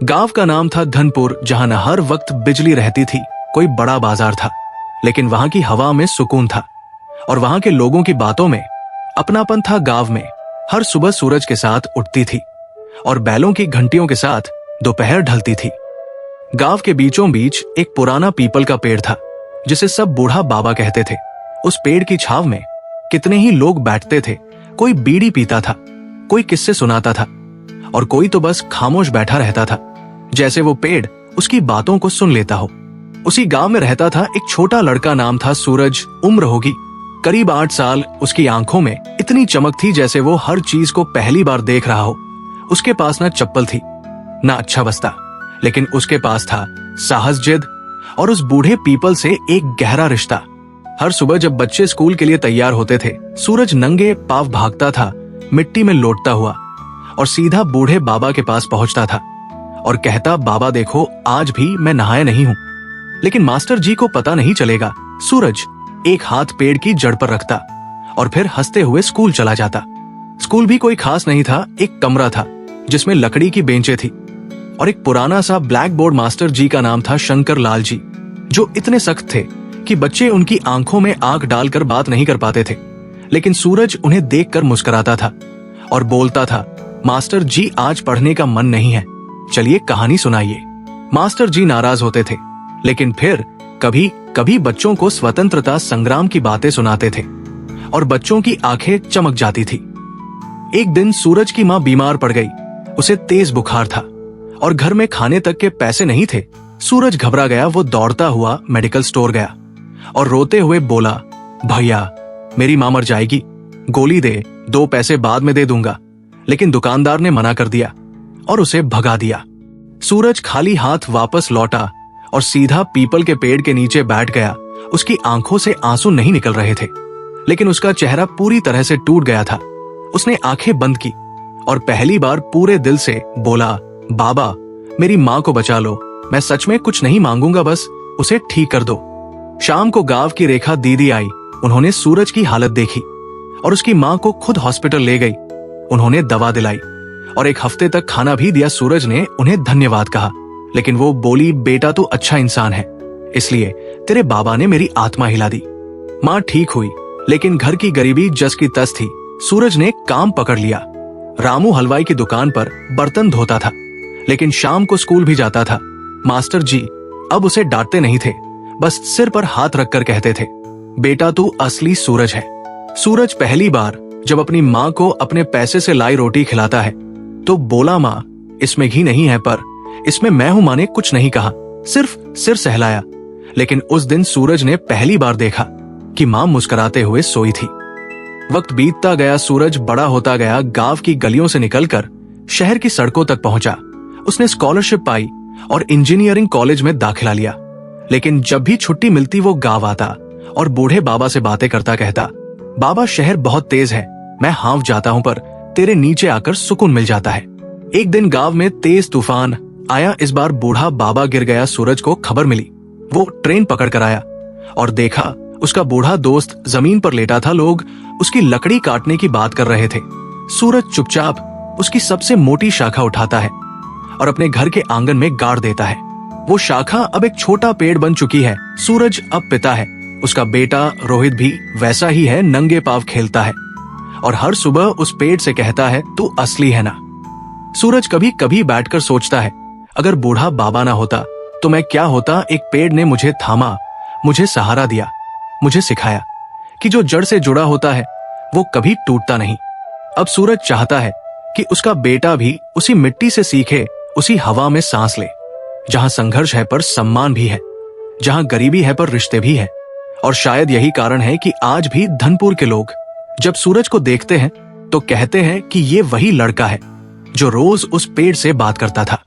गांव का नाम था धनपुर, जहां न हर वक्त बिजली रहती थी, कोई बड़ा बाजार था, लेकिन वहां की हवा में सुकून था और वहां के लोगों की बातों में अपनापन था। गांव में हर सुबह सूरज के साथ उठती थी और बैलों की घंटियों के साथ दोपहर ढलती थी। गांव के बीचों बीच एक पुराना पीपल का पेड़ था, जिसे सब बूढ़ा बाबा कहते थे। उस पेड़ की छाव में कितने ही लोग बैठते थे। कोई बीड़ी पीता था, कोई किस्से सुनाता था और कोई तो बस खामोश बैठा रहता था, जैसे वो पेड़ उसकी बातों को सुन लेता हो। उसी गांव में रहता था एक छोटा लड़का, नाम था सूरज। उम्र होगी करीब 8 साल। उसकी आंखों में इतनी चमक थी जैसे वो हर चीज को पहली बार देख रहा हो। उसके पास ना चप्पल थी, ना अच्छा बस्ता, लेकिन उसके पास था साहस, जिद और उस बूढ़े पीपल से एक गहरा रिश्ता। हर सुबह जब बच्चे स्कूल के लिए तैयार होते थे, सूरज नंगे पांव भागता था, मिट्टी में लौटता हुआ, और सीधा बूढ़े बाबा के पास पहुंचता था और कहता, बाबा देखो, आज भी मैं नहाया नहीं हूं। लेकिन मास्टर जी को पता नहीं चलेगा। सूरज एक हाथ पेड़ की जड़ पर रखता और फिर हंसते हुए स्कूल चला जाता। स्कूल भी कोई खास नहीं था। एक कमरा था जिसमें लकड़ी की बेंचें थी और एक पुराना सा ब्लैक बोर्ड। मास्टर जी का नाम था शंकर लाल जी, जो इतने सख्त थे कि बच्चे उनकी आंखों में आंख डालकर बात नहीं कर पाते थे। लेकिन सूरज उन्हें देखकर मुस्कुराता था और बोलता था, मास्टर जी आज पढ़ने का मन नहीं है, चलिए कहानी सुनाइए। मास्टर जी नाराज होते थे, लेकिन फिर कभी कभी बच्चों को स्वतंत्रता संग्राम की बातें सुनाते थे और बच्चों की आंखें चमक जाती थी। एक दिन सूरज की मां बीमार पड़ गई। उसे तेज बुखार था और घर में खाने तक के पैसे नहीं थे। सूरज घबरा गया। वो दौड़ता हुआ मेडिकल स्टोर गया और रोते हुए बोला, भैया मेरी मां मर जाएगी, गोली दे, 2 पैसे बाद में दे दूंगा। लेकिन दुकानदार ने मना कर दिया और उसे भगा दिया। सूरज खाली हाथ वापस लौटा और सीधा पीपल के पेड़ के नीचे बैठ गया। उसकी आंखों से आंसू नहीं निकल रहे थे, लेकिन उसका चेहरा पूरी तरह से टूट गया था। उसने आंखें बंद की और पहली बार पूरे दिल से बोला, बाबा मेरी मां को बचा लो, मैं सच में कुछ नहीं मांगूंगा, बस उसे ठीक कर दो। शाम को गांव की रेखा दीदी आई। उन्होंने सूरज की हालत देखी और उसकी मां को खुद हॉस्पिटल ले गई। उन्होंने दवा दिलाई और 1 हफ्ते तक खाना भी दिया। सूरज ने उन्हें धन्यवाद कहा, लेकिन वो बोली, बेटा तू अच्छा इंसान है, इसलिए तेरे बाबा ने मेरी आत्मा हिला दी। मां ठीक हुई, लेकिन घर की गरीबी जस की तस थी। सूरज ने काम पकड़ लिया। रामू हलवाई की दुकान पर बर्तन धोता था, लेकिन शाम को स्कूल भी जाता था। मास्टर जी अब उसे डांटते नहीं थे, बस सिर पर हाथ रखकर कहते थे, बेटा तू असली सूरज है। सूरज पहली बार जब अपनी मां को अपने पैसे से लाई रोटी खिलाता है तो बोला, मां इसमें घी नहीं है, पर इसमें मैं हूं। मां ने कुछ नहीं कहा, सिर्फ सिर सहलाया। लेकिन उस दिन सूरज ने पहली बार देखा कि मां मुस्कुराते हुए सोई थी। वक्त बीतता गया, सूरज बड़ा होता गया। गांव की गलियों से निकलकर शहर की सड़कों तक पहुंचा। उसने स्कॉलरशिप पाई और इंजीनियरिंग कॉलेज में दाखिला लिया। लेकिन जब भी छुट्टी मिलती वो गांव आता और बूढ़े बाबा से बातें करता कहता, बाबा शहर बहुत तेज है, मैं हांफ जाता हूं, पर तेरे नीचे आकर सुकून मिल जाता है। एक दिन गांव में तेज तूफान आया। इस बार बूढ़ा बाबा गिर गया। सूरज को खबर मिली। वो ट्रेन पकड़ कर आया और देखा उसका बूढ़ा दोस्त जमीन पर लेटा था। लोग उसकी लकड़ी काटने की बात कर रहे थे। सूरज चुपचाप उसकी सबसे मोटी शाखा उठाता है और अपने घर के आंगन में गाड़ देता है। वो शाखा अब एक छोटा पेड़ बन चुकी है। सूरज अब पिता है। उसका बेटा रोहित भी वैसा ही है, नंगे पांव खेलता है और हर सुबह उस पेड़ से कहता है, तू असली है ना। सूरज कभी कभी बैठकर सोचता है, अगर बूढ़ा बाबा ना होता तो मैं क्या होता। एक पेड़ ने मुझे थामा, मुझे सहारा दिया, मुझे सिखाया कि जो जड़ से जुड़ा होता है वो कभी टूटता नहीं। अब सूरज चाहता है कि उसका बेटा भी उसी मिट्टी से सीखे, उसी हवा में सांस ले, जहां संघर्ष है पर सम्मान भी है, जहां गरीबी है पर रिश्ते भी है। और शायद यही कारण है कि आज भी धनपुर के लोग जब सूरज को देखते हैं तो कहते हैं कि ये वही लड़का है जो रोज उस पेड़ से बात करता था।